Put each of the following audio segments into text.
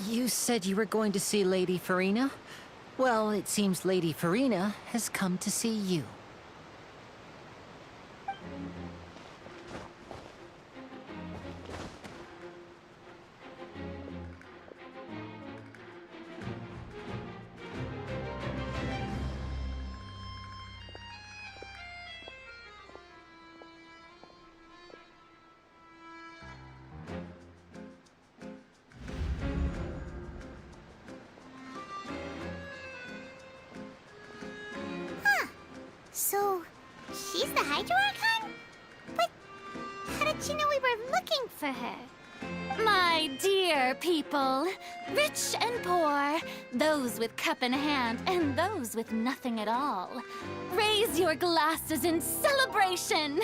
You said you were going to see Lady Farina? Well, it seems Lady Farina has come to see you. So, she's the Hydro Archon? But how did she know we were looking for her? My dear people, rich and poor, those with cup in hand and those with nothing at all, raise your glasses in celebration.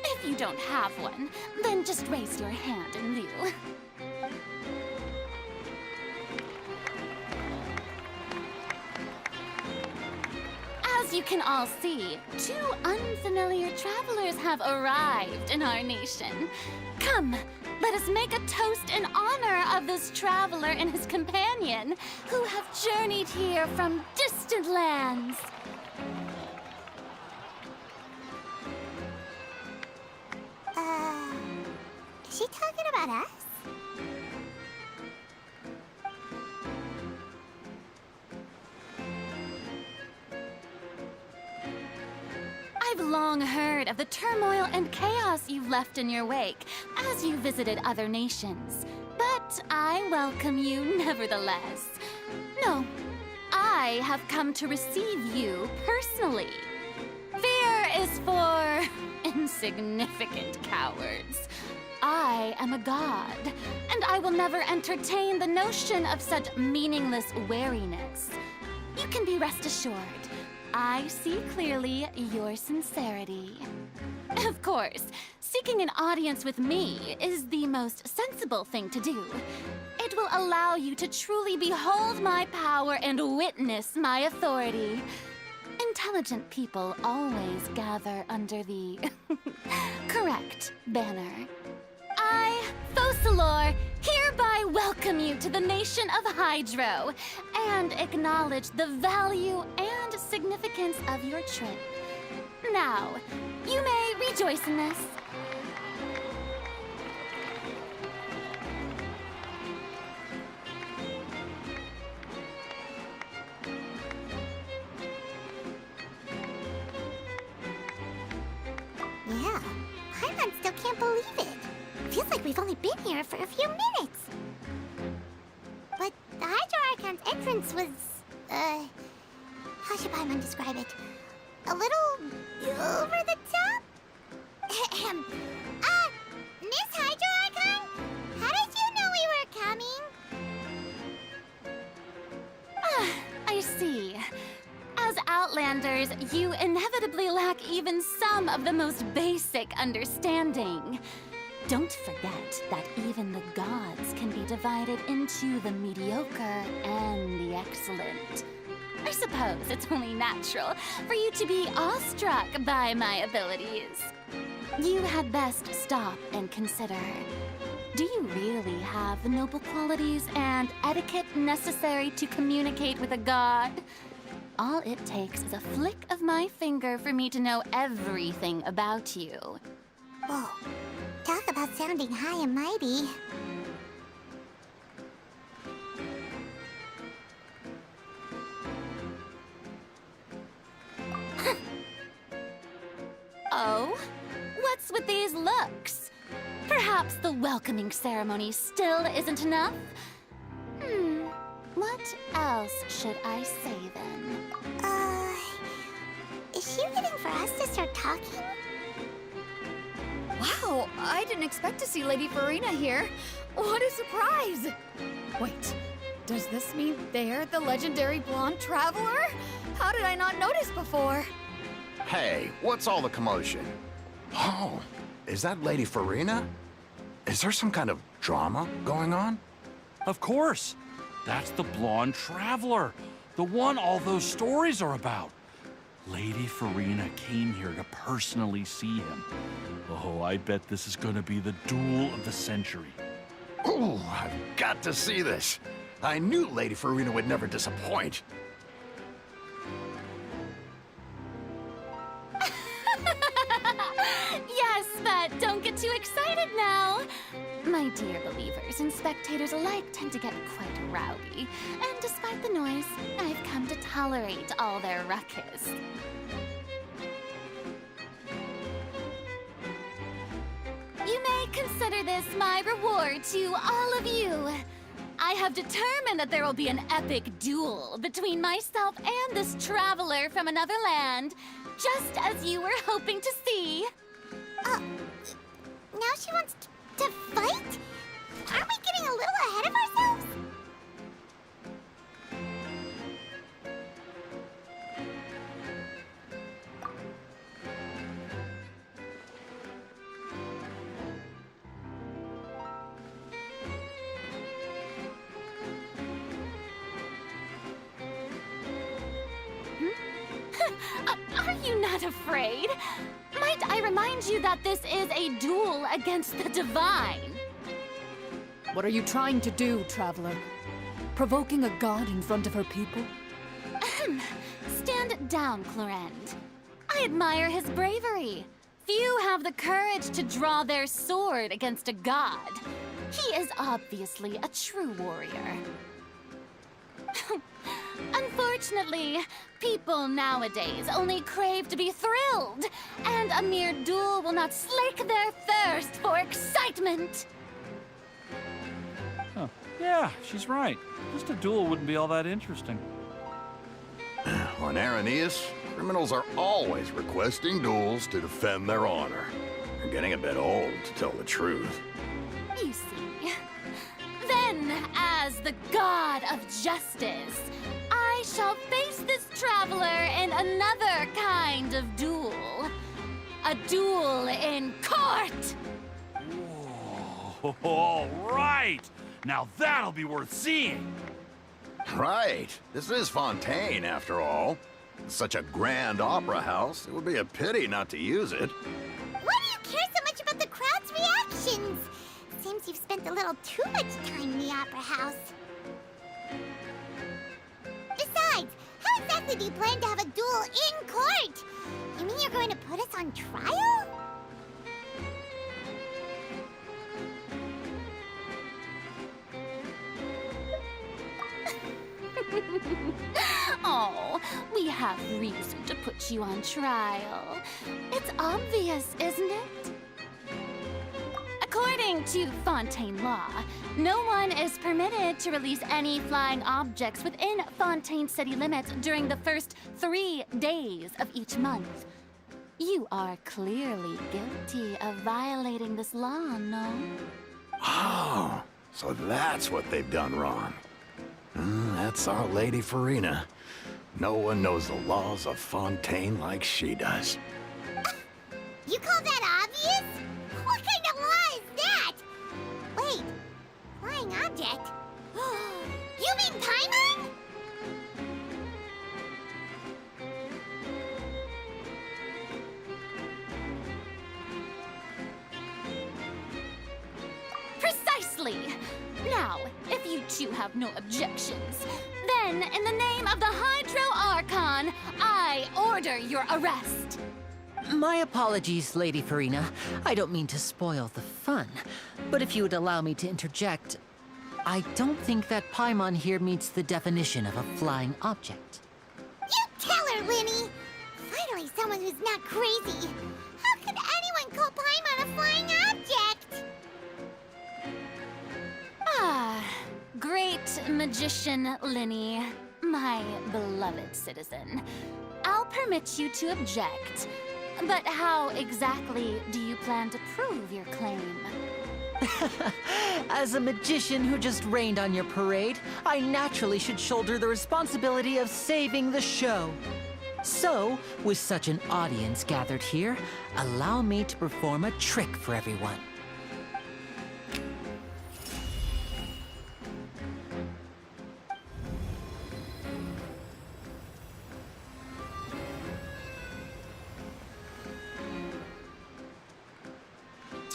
If you don't have one, then just raise your hand in lieu. As you can all see, two unfamiliar travelers have arrived in our nation. Come, let us make a toast in honor of this traveler and his companion who have journeyed here from distant lands. Is she talking about us? I've long heard of the turmoil and chaos you've left in your wake as you visited other nations. But I welcome you nevertheless. No, I have come to receive you personally. Fear is for insignificant cowards. I am a god, and I will never entertain the notion of such meaningless wariness. You can be rest assured. I see clearly your sincerity. Of course, seeking an audience with me is the most sensible thing to do. It will allow you to truly behold my power and witness my authority. Intelligent people always gather under the correct banner. I, Focalor, hereby welcome you to the nation of Hydro and acknowledge the value and significance of your trip. Now, you may rejoice in this. Yeah, Paimon still can't believe it. Feels like we've only been here for a few minutes. But the Hydro Archon's entrance was, how should Paimon describe it? A little over the top? Ahem. Miss Hydro Archon? How did you know we were coming? I see. As Outlanders, you inevitably lack even some of the most basic understanding. Don't forget that even the gods can be divided into the mediocre and the excellent. I suppose it's only natural for you to be awestruck by my abilities. You had best stop and consider. Do you really have the noble qualities and etiquette necessary to communicate with a god? All it takes is a flick of my finger for me to know everything about you. Whoa. Talk about sounding high and mighty. Oh? What's with these looks? Perhaps the welcoming ceremony still isn't enough? What else should I say then? Is she waiting for us to start talking? Wow, I didn't expect to see Lady Farina here. What a surprise! Wait, does this mean they're the legendary blonde traveler? How did I not notice before? Hey, what's all the commotion? Oh, is that Lady Farina? Is there some kind of drama going on? Of course. That's the blonde traveler. The one all those stories are about. Lady Farina came here to personally see him. Oh, I bet this is gonna be the duel of the century. Ooh, I've got to see this. I knew Lady Farina would never disappoint. Yes, but don't get too excited now. My dear believers and spectators alike tend to get quite rowdy, and despite the noise, I've come to tolerate all their ruckus. You may consider this my reward to all of you. I have determined that there will be an epic duel between myself and this traveler from another land, just as you were hoping to see. Now she wants to fight? Aren't we getting a little ahead of ourselves? Are you not afraid? Might I remind you that this is a duel against the divine? What are you trying to do, traveler? Provoking a god in front of her people? Stand down, Clorend. I admire his bravery. Few have the courage to draw their sword against a god. He is obviously a true warrior. Unfortunately, people nowadays only crave to be thrilled, and a mere duel will not slake their thirst for excitement. Huh. Yeah, she's right. Just a duel wouldn't be all that interesting. On Aranias, criminals are always requesting duels to defend their honor. They're getting a bit old, to tell the truth. You see. Then, as the god of justice, I shall face this traveler in another kind of duel. A duel in court! Whoa, all right! Now that'll be worth seeing! Right. This is Fontaine, after all. It's such a grand opera house, it would be a pity not to use it. Why do you care so much about the crowd's reactions? Seems you've spent a little too much time in the opera house. Besides, how exactly do you plan to have a duel in court? You mean you're going to put us on trial? Oh, we have reason to put you on trial. It's obvious, isn't it? According to Fontaine law, no one is permitted to release any flying objects within Fontaine city limits during the first 3 days of each month. You are clearly guilty of violating this law, no? Oh, so that's what they've done wrong. That's our Lady Farina. No one knows the laws of Fontaine like she does. You call that obvious? What kind of law is that? Wait, flying object? You mean Paimon? Precisely! Now, if you two have no objections, then in the name of the Hydro Archon, I order your arrest. My apologies, Lady Farina. I don't mean to spoil the fun. But if you would allow me to interject, I don't think that Paimon here meets the definition of a flying object. You tell her, Winnie! Finally someone who's not crazy. How could anyone call Paimon a flying object? Ah, great magician Linny, my beloved citizen. I'll permit you to object, but how exactly do you plan to prove your claim? As a magician who just rained on your parade, I naturally should shoulder the responsibility of saving the show. So, with such an audience gathered here, allow me to perform a trick for everyone.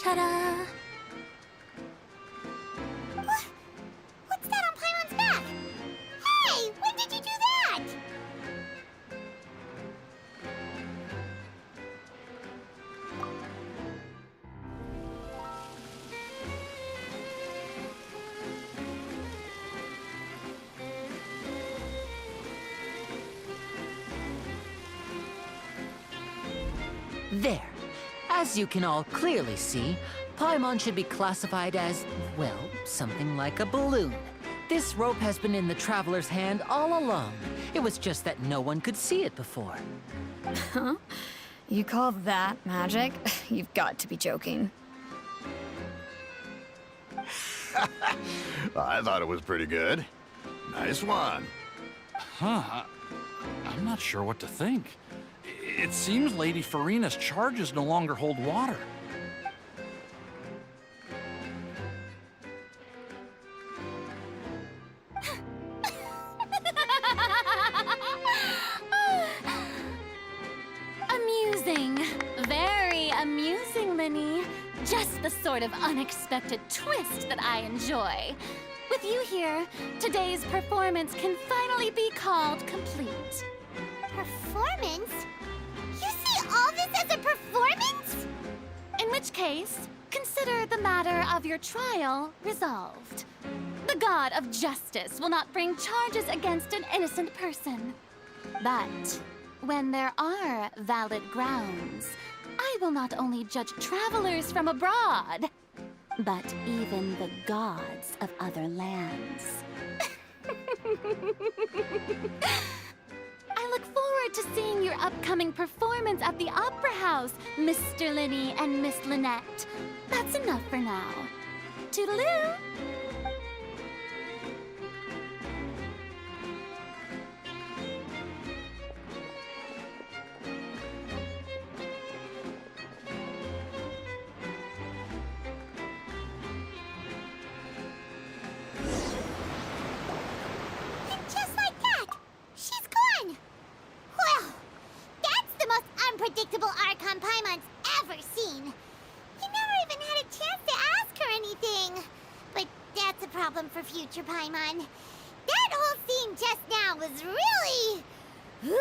Ta-da! There. As you can all clearly see, Paimon should be classified as, well, something like a balloon. This rope has been in the Traveler's hand all along. It was just that no one could see it before. Huh? You call that magic? You've got to be joking. I thought it was pretty good. Nice one. Huh? I'm not sure what to think. It seems Lady Farina's charges no longer hold water. Amusing. Very amusing, Linny. Just the sort of unexpected twist that I enjoy. With you here, today's performance can finally be called complete. Performance? You see all this as a performance? In which case, consider the matter of your trial resolved. The god of justice will not bring charges against an innocent person. But when there are valid grounds, I will not only judge travelers from abroad, but even the gods of other lands. I look forward to seeing your upcoming performance at the Opera House, Mr. Linny and Miss Lynette. That's enough for now. Toodaloo! And just like that, she's gone. Well, that's the most unpredictable Archon Paimon's ever seen. You never even had a chance to ask her anything. But that's a problem for future Paimon. That whole scene just now was really